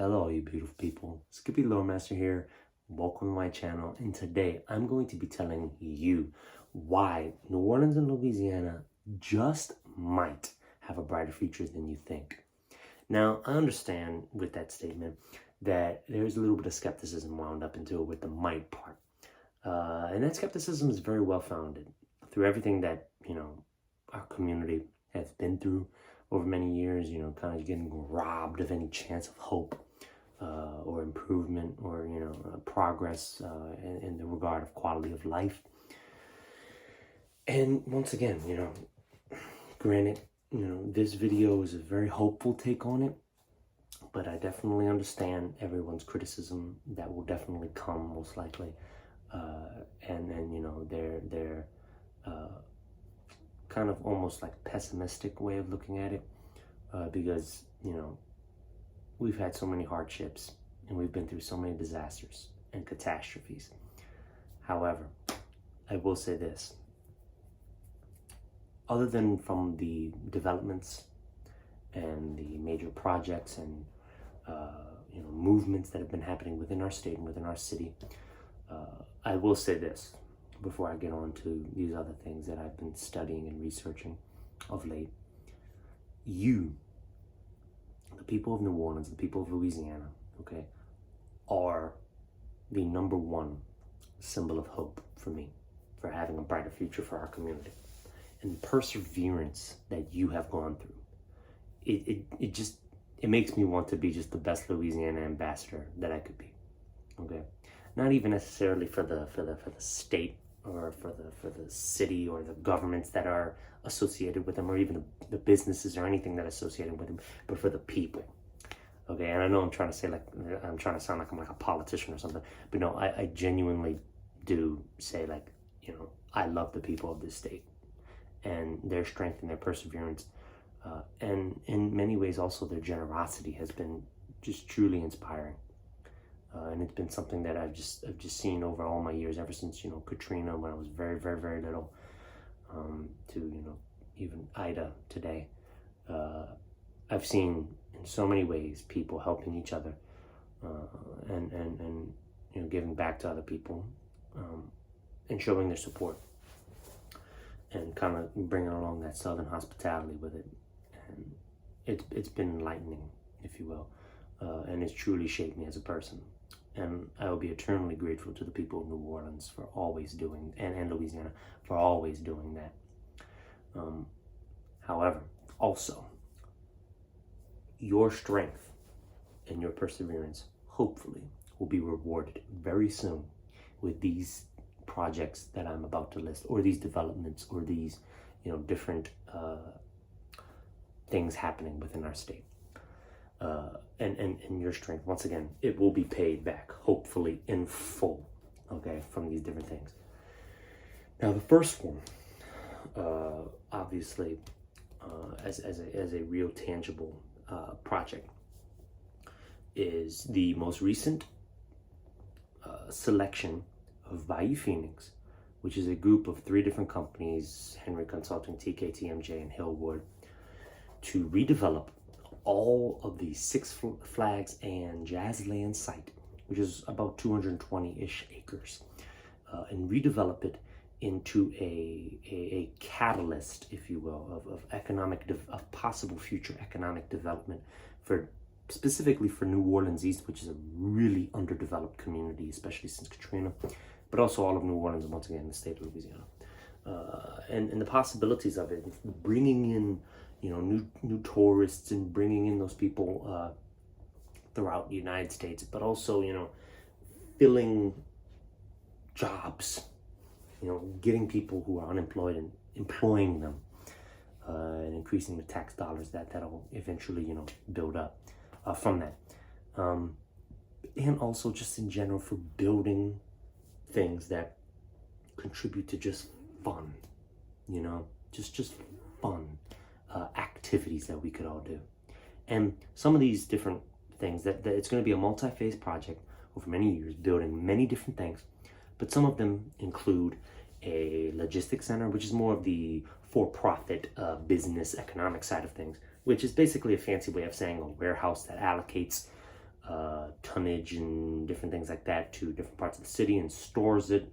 Hello, you beautiful people. Skippy The Loremaster here. Welcome to my channel. And today I'm going to be telling you why New Orleans and Louisiana just might have a brighter future than you think. Now, I understand with that statement that there's a little bit of skepticism wound up into it with the might part. And that skepticism is very well founded through everything that, our community has been through over many years, kind of getting robbed of any chance of hope or improvement or, progress in the regard of quality of life. And once again, granted, this video is a very hopeful take on it, but I definitely understand everyone's criticism that will definitely come most likely. Their kind of almost like pessimistic way of looking at it, because, we've had so many hardships and we've been through so many disasters and catastrophes. However, I will say this, other than from the developments and the major projects and movements that have been happening within our state and within our city, I will say this before I get on to these other things that I've been studying and researching of late. You, the people of New Orleans, the people of Louisiana, okay, are the number one symbol of hope for me, for having a brighter future for our community. And the perseverance that you have gone through, it makes me want to be just the best Louisiana ambassador that I could be. Okay, not even necessarily for the state or for the city or the governments that are associated with them, or even the businesses or anything that are associated with them, but for the people. Okay, and I know I'm trying to say I'm trying to sound like I'm like a politician or something, but no, I genuinely do say, I love the people of this state and their strength and their perseverance, and in many ways also their generosity has been just truly inspiring. And it's been something that I've just seen over all my years, ever since, Katrina, when I was very, very, very little, to, even Ida today. I've seen in so many ways people helping each other, and giving back to other people, and showing their support, and kind of bringing along that Southern hospitality with it. And it's been enlightening, if you will, and it's truly shaped me as a person. And I will be eternally grateful to the people of New Orleans for always doing, and Louisiana for always doing that. However, also, your strength and your perseverance hopefully will be rewarded very soon with these projects that I'm about to list, or these developments, or these, different things happening within our state. And your strength, once again, it will be paid back, hopefully in full, okay, from these different things. Now, the first one, obviously, as a real tangible project, is the most recent selection of Bayou Phoenix, which is a group of 3 different companies, Henry Consulting, TKTMJ, and Hillwood, to redevelop all of the Six Flags and Jazzland site, which is about 220-ish acres, and redevelop it into a catalyst, if you will, of possible future economic development specifically for New Orleans East, which is a really underdeveloped community, especially since Katrina, but also all of New Orleans, and once again, the state of Louisiana. And the possibilities of it, bringing in new tourists, and bringing in those people throughout the United States, but also, filling jobs, getting people who are unemployed and employing them, and increasing the tax dollars that'll eventually, build up from that. And also just in general for building things that contribute to just fun, just fun. Activities that we could all do. And some of these different things, that it's going to be a multi-phase project over many years, building many different things, but some of them include a logistics center, which is more of the for-profit business economic side of things, which is basically a fancy way of saying a warehouse that allocates tonnage and different things like that to different parts of the city and stores it.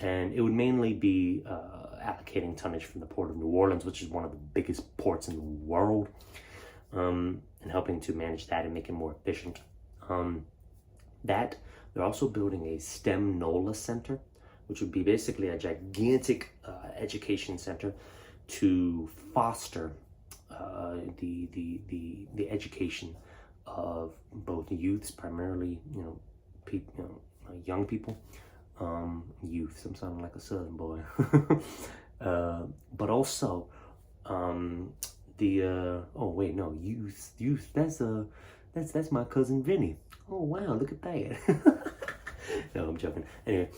And it would mainly be allocating tonnage from the port of New Orleans, which is one of the biggest ports in the world, and helping to manage that and make it more efficient. They're also building a STEM NOLA center, which would be basically a gigantic education center to foster the education of both youths, primarily young people, youths. I'm sounding like a Southern boy, but also youth. That's my cousin Vinny. Oh wow, look at that. No, I'm joking. Anyway,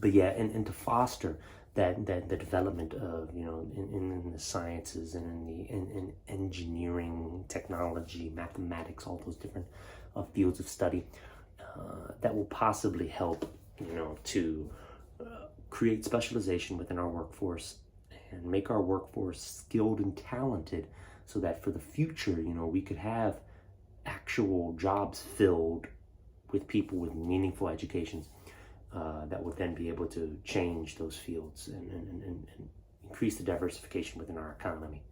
but yeah, and to foster the development of in the sciences and in engineering, technology, mathematics, all those different fields of study, that will possibly help to create specialization within our workforce and make our workforce skilled and talented, so that for the future we could have actual jobs filled with people with meaningful educations that would then be able to change those fields and increase the diversification within our economy,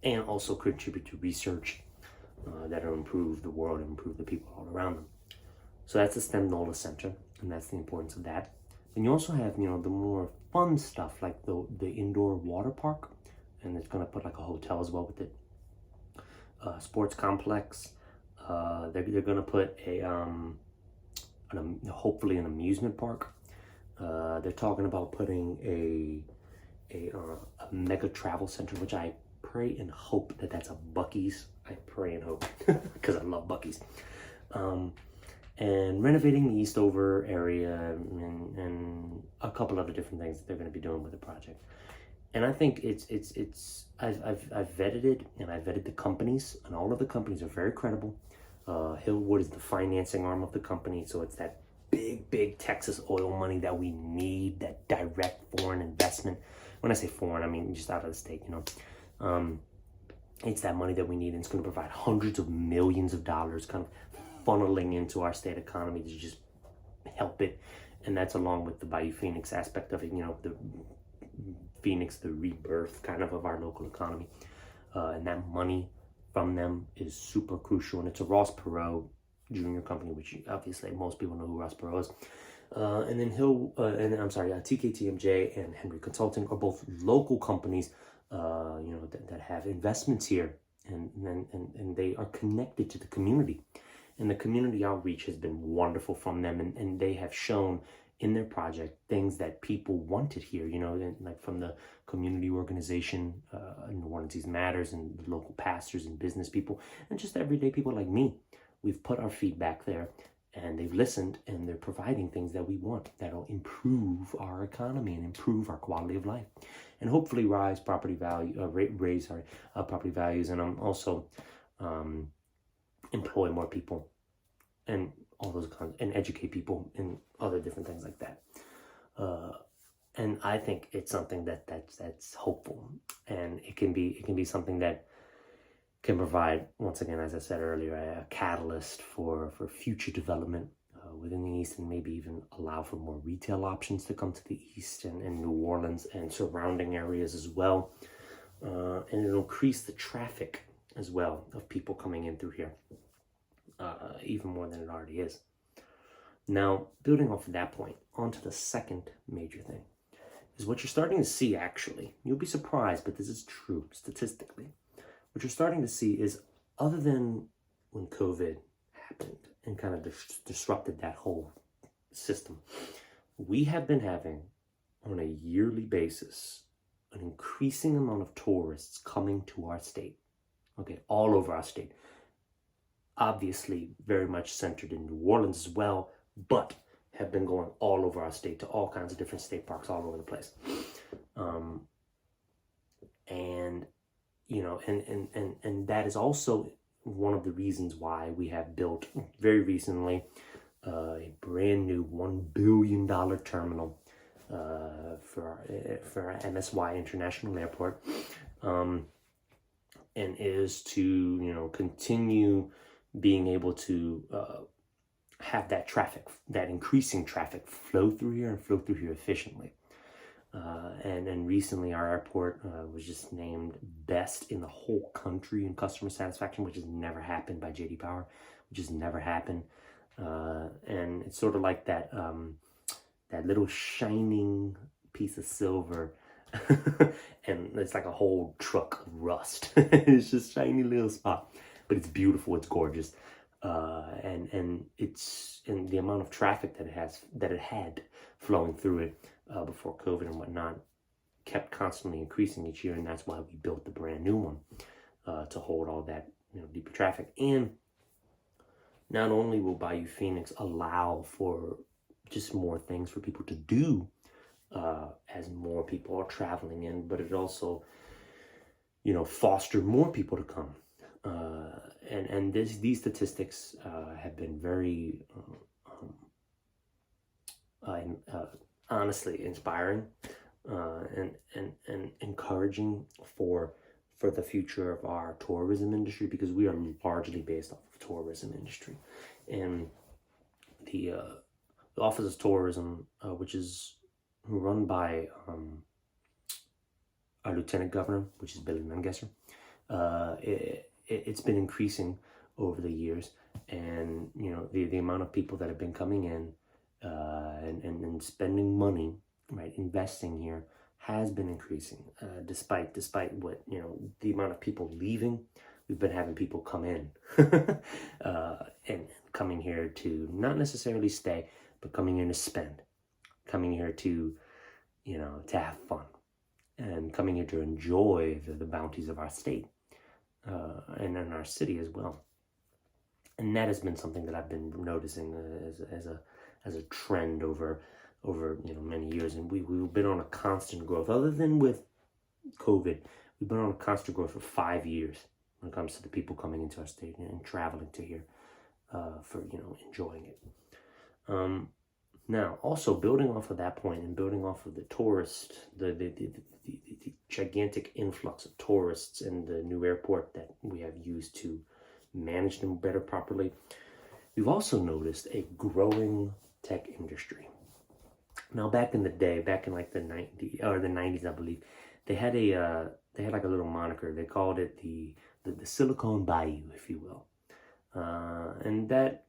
and also contribute to research that will improve the world and improve the people all around them. So that's the STEM NOLA Center, and that's the importance of that. And you also have the more fun stuff like the indoor water park, and it's going to put like a hotel as well with it. Sports complex. They're going to put hopefully an amusement park. They're talking about putting a mega travel center, which I pray and hope that's a Buc-ee's. I pray and hope, because I love Buc-ee's. And renovating the Eastover area and a couple other different things that they're going to be doing with the project. And I think I've vetted it, and I've vetted the companies, and all of the companies are very credible. Hillwood is the financing arm of the company, so it's that big Texas oil money that we need, that direct foreign investment. When I say foreign, I mean just out of the state, It's that money that we need, and it's going to provide hundreds of millions of dollars kind of funneling into our state economy to just help it. And that's along with the Bayou Phoenix aspect of it, the Phoenix, the rebirth kind of our local economy. And that money from them is super crucial. And it's a Ross Perot Jr. company, which obviously most people know who Ross Perot is. And then TKTMJ and Henry Consulting are both local companies, that have investments here, and they are connected to the community. And the community outreach has been wonderful from them, and they have shown in their project things that people wanted here, like from the community organization, New Orleans Matters, and the local pastors and business people, and just everyday people like me. We've put our feedback there, and they've listened, and they're providing things that we want that'll improve our economy and improve our quality of life, and hopefully raise property values, and also employ more people, and all those kinds, and educate people and other different things like that. And I think it's something that's hopeful, and it can be something that can provide, once again, as I said earlier, a catalyst for future development within the East, and maybe even allow for more retail options to come to the East and New Orleans and surrounding areas as well. And it'll increase the traffic as well of people coming in through here, even more than it already is. Now, building off of that point, onto the second major thing, is what you're starting to see, actually. You'll be surprised, but this is true statistically. What you're starting to see is, other than when COVID happened and kind of disrupted that whole system, we have been having, on a yearly basis, an increasing amount of tourists coming to our state. Okay, all over our state. Obviously, very much centered in New Orleans as well, but have been going all over our state to all kinds of different state parks all over the place. And that is also one of the reasons why we have built very recently a brand new $1 billion terminal for our MSY International Airport. And and is to, you know, continue being able to have that traffic, that increasing traffic flow through here and flow through here efficiently. And recently our airport was just named best in the whole country in customer satisfaction, which has never happened by J.D. Power, which has never happened. And it's sort of like that, that little shining piece of silver and it's like a whole truck of rust. It's just shiny little spot, but it's beautiful, it's gorgeous. And the amount of traffic that it had flowing through it before COVID and whatnot kept constantly increasing each year, and that's why we built the brand new one to hold all that, you know, deeper traffic. And not only will Bayou Phoenix allow for just more things for people to do as more people are traveling in, but it also, you know, foster more people to come. And these statistics have been very honestly inspiring and encouraging for the future of our tourism industry, because we are largely based off of tourism industry. And the Office of Tourism, which is run by our Lieutenant Governor, which is Billy Mangesser, it's been increasing over the years, and you know the amount of people that have been coming in and spending money, right, investing here has been increasing. Despite what, you know, the amount of people leaving, we've been having people come in and coming here to not necessarily stay, but coming here to spend, coming here to, you know, to have fun, and coming here to enjoy the bounties of our state. And in our city as well. And that has been something that I've been noticing as a trend over you know many years. And we've been on a constant growth. Other than with COVID, we've been on a constant growth for 5 years when it comes to the people coming into our state and traveling to here for, you know, enjoying it. Now, also building off of that point and building off of the tourist, the gigantic influx of tourists and the new airport that we have used to manage them better properly, we've also noticed a growing tech industry. Now, back in the day, back in like the 90s, I believe, they had like a little moniker. They called it the Silicon Bayou, if you will, and that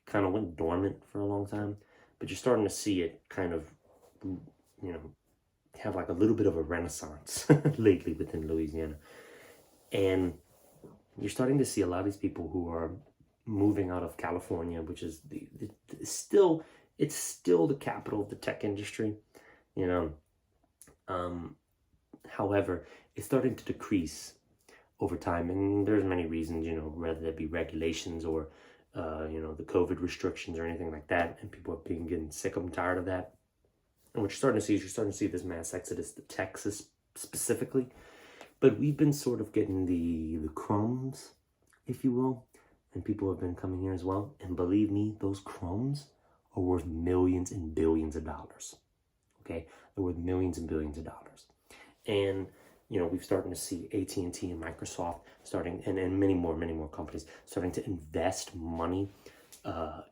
kind of went dormant for a long time. But you're starting to see it kind of, you know, have like a little bit of a renaissance lately within Louisiana. And you're starting to see a lot of these people who are moving out of California, which is still the capital of the tech industry, you know. However, it's starting to decrease over time, and there's many reasons, you know, whether that be regulations or you know, the COVID restrictions or anything like that, and people are getting sick and tired of that. And what you're starting to see this mass exodus to Texas specifically. But we've been sort of getting the crumbs, if you will, and people have been coming here as well. And believe me, those crumbs are worth millions and billions of dollars. Okay, they're worth millions and billions of dollars. And you know, we've starting to see AT&T and Microsoft starting, and many more companies starting to invest money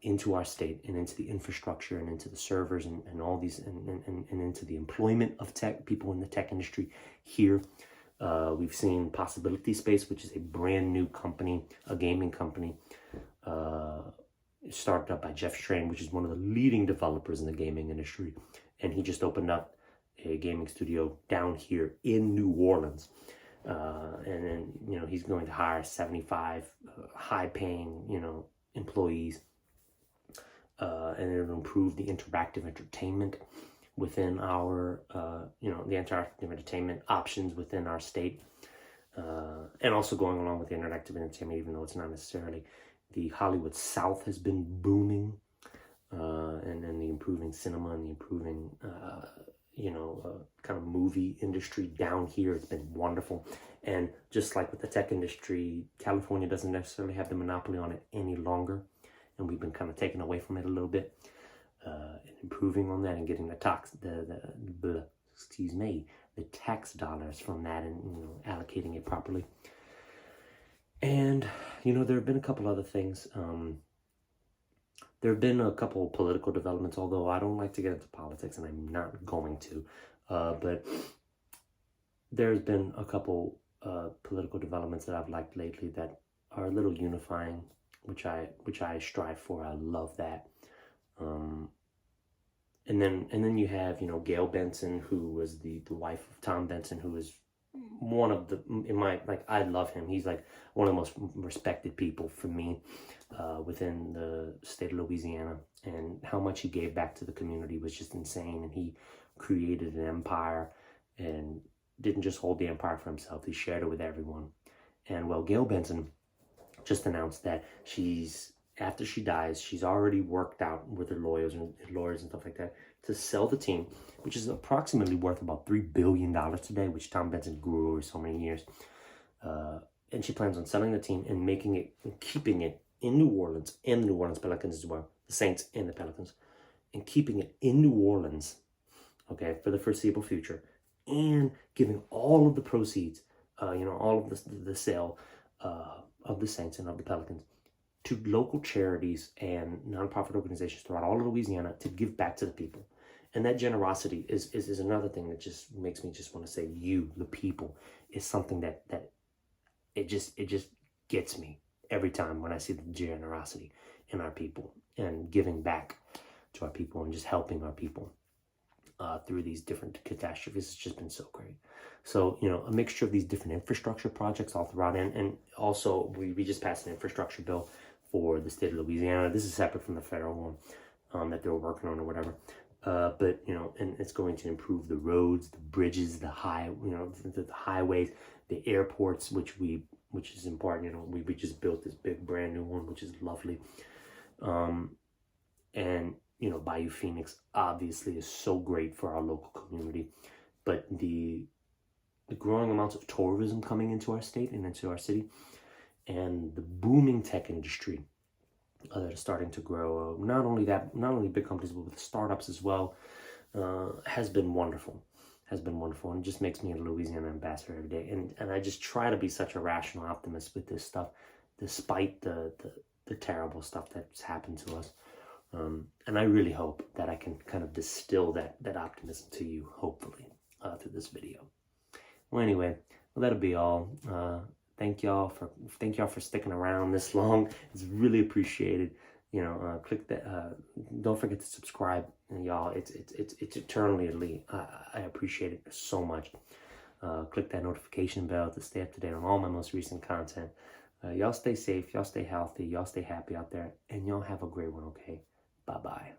into our state and into the infrastructure and into the servers and all these and into the employment of tech people in the tech industry here. We've seen Possibility Space, which is a brand new company, a gaming company, started up by Jeff Strain, which is one of the leading developers in the gaming industry, and he just opened up a gaming studio down here in New Orleans, and then, you know, he's going to hire 75 high-paying, you know, employees, and it'll improve the interactive entertainment within our, you know, the interactive entertainment options within our state, and also going along with the interactive entertainment, even though it's not necessarily the Hollywood South has been booming, and then the improving cinema and the improving you know, kind of movie industry down here. It's been wonderful. And just like with the tech industry, California doesn't necessarily have the monopoly on it any longer. And we've been kind of taken away from it a little bit, and improving on that and getting the tax dollars from that, and, you know, allocating it properly. And, you know, there have been a couple other things. There have been a couple political developments, although I don't like to get into politics, and I'm not going to. But there's been a couple political developments that I've liked lately that are a little unifying, which I strive for. I love that. And then you have, you know, Gail Benson, who was the wife of Tom Benson, who is one of the, in my, like, I love him. He's like one of the most respected people for me within the state of Louisiana, and how much he gave back to the community was just insane. And he created an empire and didn't just hold the empire for himself. He shared it with everyone. And well, Gail Benson just announced that after she dies, she's already worked out with her lawyers and stuff like that to sell the team, which is approximately worth about $3 billion today, which Tom Benson grew over so many years. And she plans on selling the team and making it and keeping it in New Orleans and the New Orleans Pelicans as well, the Saints and the Pelicans, and keeping it in New Orleans, okay, for the foreseeable future, and giving all of the proceeds, you know, all of the sale of the Saints and of the Pelicans to local charities and nonprofit organizations throughout all of Louisiana to give back to the people. And that generosity is another thing that just makes me just want to say, you, the people, is something that it just gets me every time when I see the generosity in our people and giving back to our people and just helping our people through these different catastrophes. It's just been so great. So, you know, a mixture of these different infrastructure projects all throughout, and also we just passed an infrastructure bill for the state of Louisiana. This is separate from the federal one that they were working on or whatever. But, you know, and it's going to improve the roads, the bridges, the highways, the airports, which is important. You know, we just built this big brand new one, which is lovely. And, you know, Bayou Phoenix obviously is so great for our local community, but the growing amounts of tourism coming into our state and into our city, and the booming tech industry that is starting to grow, not only big companies, but with startups as well, has been wonderful. And just makes me a Louisiana ambassador every day. And I just try to be such a rational optimist with this stuff, despite the terrible stuff that's happened to us. And I really hope that I can kind of distill that optimism to you, hopefully, through this video. Well, anyway, that'll be all. Thank y'all for sticking around this long. It's really appreciated. You know, click that. Don't forget to subscribe, y'all. It's eternally. I appreciate it so much. Click that notification bell to stay up to date on all my most recent content. Y'all stay safe. Y'all stay healthy. Y'all stay happy out there, and y'all have a great one. Okay. Bye bye.